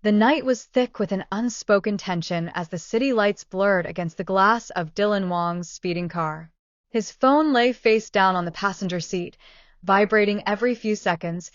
The night was thick with an unspoken tension as the city lights blurred against the glass of Dylan Wang's speeding car. His phone lay face down on the passenger seat, vibrating every few seconds,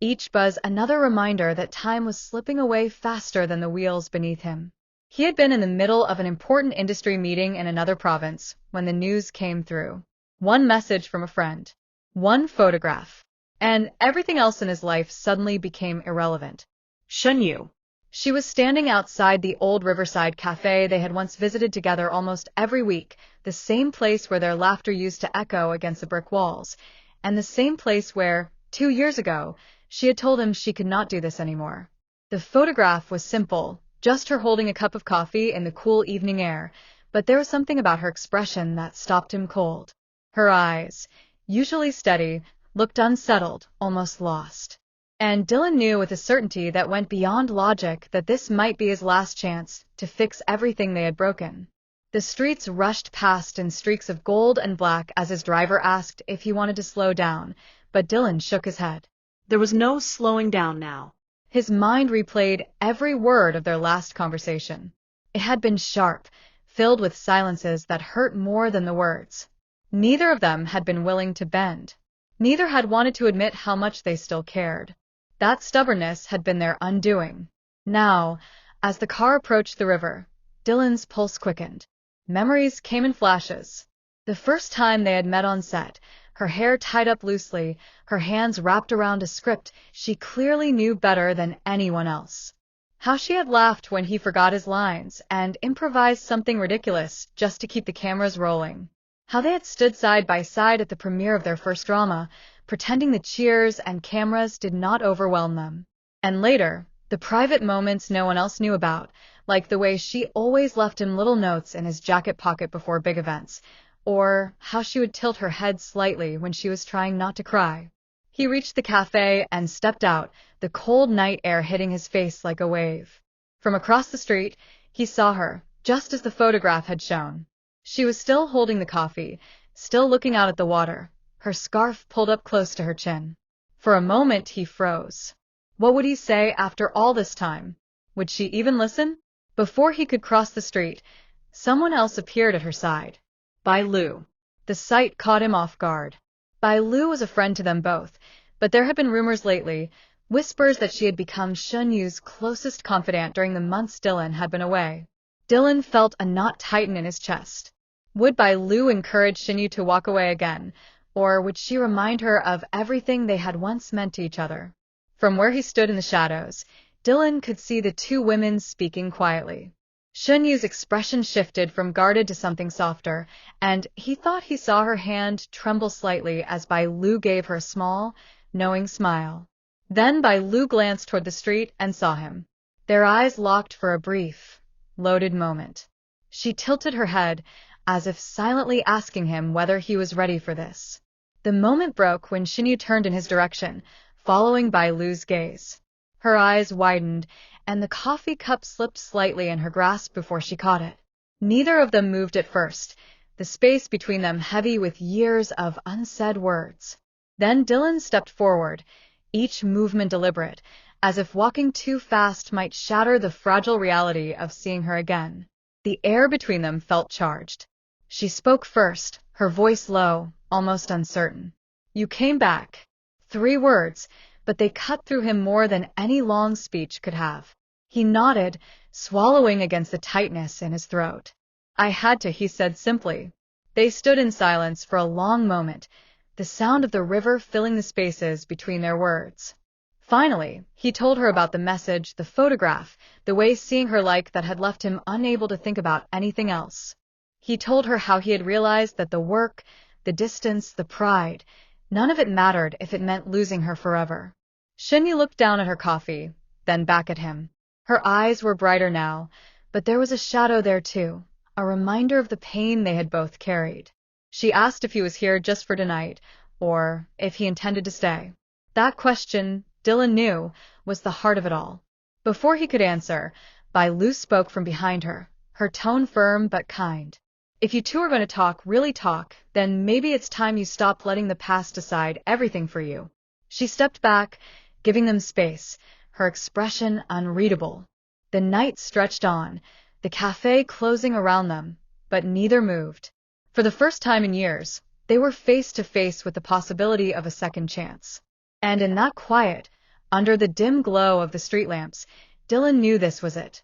each buzz another reminder that time was slipping away faster than the wheels beneath him. He had been in the middle of an important industry meeting in another province when the news came through. One message from a friend, one photograph, and everything else in his life suddenly became irrelevant. Shen Yue. She was standing outside the old riverside cafe they had once visited together almost every week, the same place where their laughter used to echo against the brick walls, and the same place where, 2 years ago, she had told him she could not do this anymore. The photograph was simple, just her holding a cup of coffee in the cool evening air, but there was something about her expression that stopped him cold. Her eyes, usually steady, looked unsettled, almost lost. And Dylan knew with a certainty that went beyond logic that this might be his last chance to fix everything they had broken. The streets rushed past in streaks of gold and black as his driver asked if he wanted to slow down, but Dylan shook his head. There was no slowing down now. His mind replayed every word of their last conversation. It had been sharp, filled with silences that hurt more than the words. Neither of them had been willing to bend. Neither had wanted to admit how much they still cared. That stubbornness had been their undoing. Now, as the car approached the river, Dylan's pulse quickened. Memories came in flashes. The first time they had met on set, her hair tied up loosely, her hands wrapped around a script she clearly knew better than anyone else. How she had laughed when he forgot his lines and improvised something ridiculous just to keep the cameras rolling. How they had stood side by side at the premiere of their first drama, pretending the cheers and cameras did not overwhelm them. And later, the private moments no one else knew about, like the way she always left him little notes in his jacket pocket before big events, or how she would tilt her head slightly when she was trying not to cry. He reached the cafe and stepped out, the cold night air hitting his face like a wave. From across the street, he saw her, just as the photograph had shown. She was still holding the coffee, still looking out at the water, her scarf pulled up close to her chin. For a moment he froze. What would he say after all this time? Would she even listen? Before he could cross the street, someone else appeared at her side. Bai Lu. The sight caught him off guard. Bai Lu was a friend to them both, but there had been rumors lately, whispers that she had become Shen Yue's closest confidant during the months Dylan had been away. Dylan felt a knot tighten in his chest. Would Bai Lu encourage Shen Yue to walk away again, or would she remind her of everything they had once meant to each other? From where he stood in the shadows, Dylan could see the two women speaking quietly. Shen Yue's expression shifted from guarded to something softer, and he thought he saw her hand tremble slightly as Bai Lu gave her a small, knowing smile. Then Bai Lu glanced toward the street and saw him. Their eyes locked for a brief, loaded moment. She tilted her head, as if silently asking him whether he was ready for this. The moment broke when Shen Yue turned in his direction, following Bai Lu's gaze. Her eyes widened, and the coffee cup slipped slightly in her grasp before she caught it. Neither of them moved at first, the space between them heavy with years of unsaid words. Then Dylan stepped forward, each movement deliberate, as if walking too fast might shatter the fragile reality of seeing her again. The air between them felt charged. She spoke first, her voice low, almost uncertain. "You came back." 3 words, but they cut through him more than any long speech could have. He nodded, swallowing against the tightness in his throat. "I had to," he said simply. They stood in silence for a long moment, the sound of the river filling the spaces between their words. Finally, he told her about the message, the photograph, the way seeing her like that had left him unable to think about anything else. He told her how he had realized that the work, the distance, the pride, none of it mattered if it meant losing her forever. Shen Yue looked down at her coffee, then back at him. Her eyes were brighter now, but there was a shadow there too, a reminder of the pain they had both carried. She asked if he was here just for tonight, or if he intended to stay. That question, Dylan knew, was the heart of it all. Before he could answer, Bai Lu spoke from behind her, her tone firm but kind. "If you two are going to talk, really talk, then maybe it's time you stopped letting the past decide everything for you." She stepped back, giving them space, her expression unreadable. The night stretched on, the cafe closing around them, but neither moved. For the first time in years, they were face to face with the possibility of a second chance. And in that quiet, under the dim glow of the street lamps, Dylan knew this was it.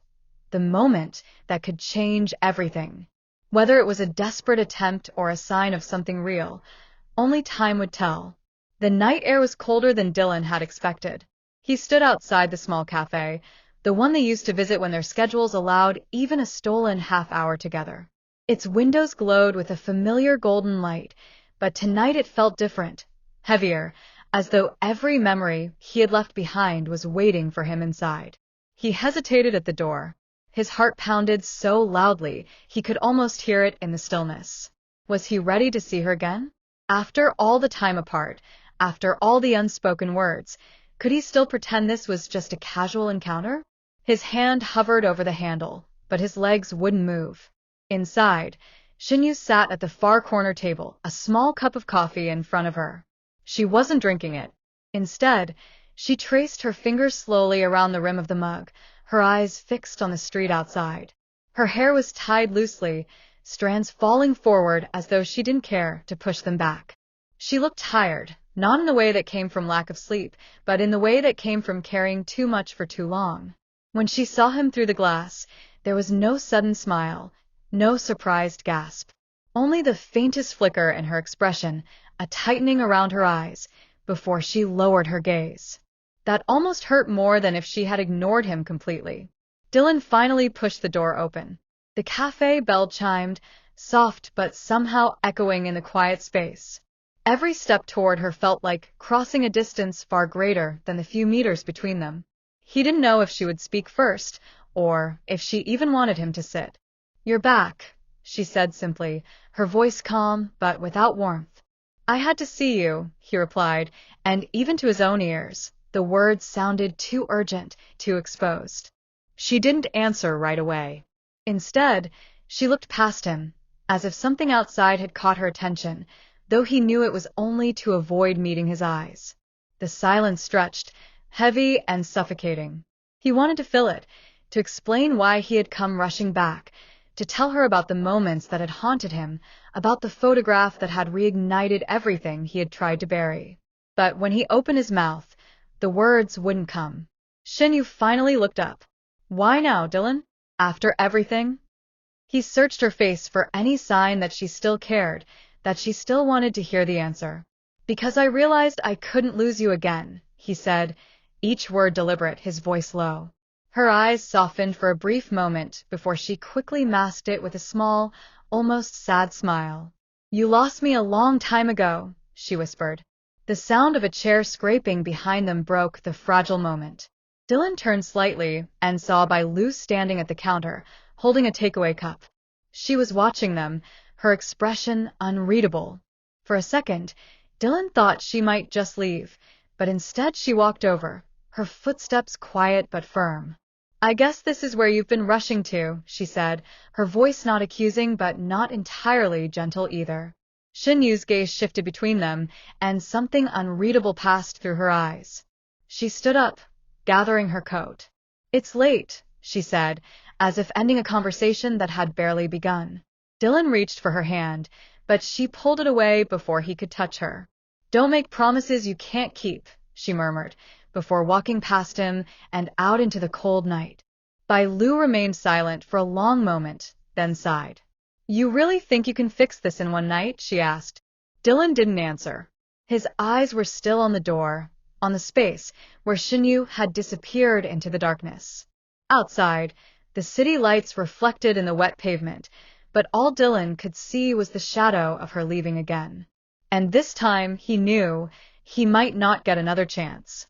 The moment that could change everything. Whether it was a desperate attempt or a sign of something real, only time would tell. The night air was colder than Dylan had expected. He stood outside the small cafe, the one they used to visit when their schedules allowed even a stolen half-hour together. Its windows glowed with a familiar golden light, but tonight it felt different, heavier, as though every memory he had left behind was waiting for him inside. He hesitated at the door. His heart pounded so loudly he could almost hear it in the stillness. Was he ready to see her again? After all the time apart, after all the unspoken words, could he still pretend this was just a casual encounter? His hand hovered over the handle, but his legs wouldn't move. Inside, Shen Yue sat at the far corner table, a small cup of coffee in front of her. She wasn't drinking it. Instead, she traced her fingers slowly around the rim of the mug, her eyes fixed on the street outside. Her hair was tied loosely, strands falling forward as though she didn't care to push them back. She looked tired, not in the way that came from lack of sleep, but in the way that came from carrying too much for too long. When she saw him through the glass, there was no sudden smile, no surprised gasp. Only the faintest flicker in her expression, a tightening around her eyes, before she lowered her gaze. That almost hurt more than if she had ignored him completely. Dylan finally pushed the door open. The cafe bell chimed, soft but somehow echoing in the quiet space. Every step toward her felt like crossing a distance far greater than the few meters between them. He didn't know if she would speak first, or if she even wanted him to sit. "You're back," she said simply, her voice calm but without warmth. "I had to see you," he replied, and even to his own ears, the words sounded too urgent, too exposed. She didn't answer right away. Instead, she looked past him, as if something outside had caught her attention, though he knew it was only to avoid meeting his eyes. The silence stretched, heavy and suffocating. He wanted to fill it, to explain why he had come rushing back, to tell her about the moments that had haunted him, about the photograph that had reignited everything he had tried to bury. But when he opened his mouth, the words wouldn't come. Shen Yue finally looked up. "Why now, Dylan? After everything?" He searched her face for any sign that she still cared, that she still wanted to hear the answer. "Because I realized I couldn't lose you again," he said, each word deliberate, his voice low. Her eyes softened for a brief moment before she quickly masked it with a small, almost sad smile. "You lost me a long time ago," she whispered. The sound of a chair scraping behind them broke the fragile moment. Dylan turned slightly and saw Bai Lu standing at the counter, holding a takeaway cup. She was watching them, her expression unreadable. For a second, Dylan thought she might just leave, but instead she walked over, her footsteps quiet but firm. "I guess this is where you've been rushing to," she said, her voice not accusing but not entirely gentle either. Shen Yu's gaze shifted between them, and something unreadable passed through her eyes. She stood up, gathering her coat. "It's late," she said, as if ending a conversation that had barely begun. Dylan reached for her hand, but she pulled it away before he could touch her. "Don't make promises you can't keep," she murmured, before walking past him and out into the cold night. Bai Lu remained silent for a long moment, then sighed. "You really think you can fix this in one night?" she asked. Dylan didn't answer. His eyes were still on the door, on the space where Shen Yue had disappeared into the darkness. Outside, the city lights reflected in the wet pavement, but all Dylan could see was the shadow of her leaving again. And this time he knew he might not get another chance.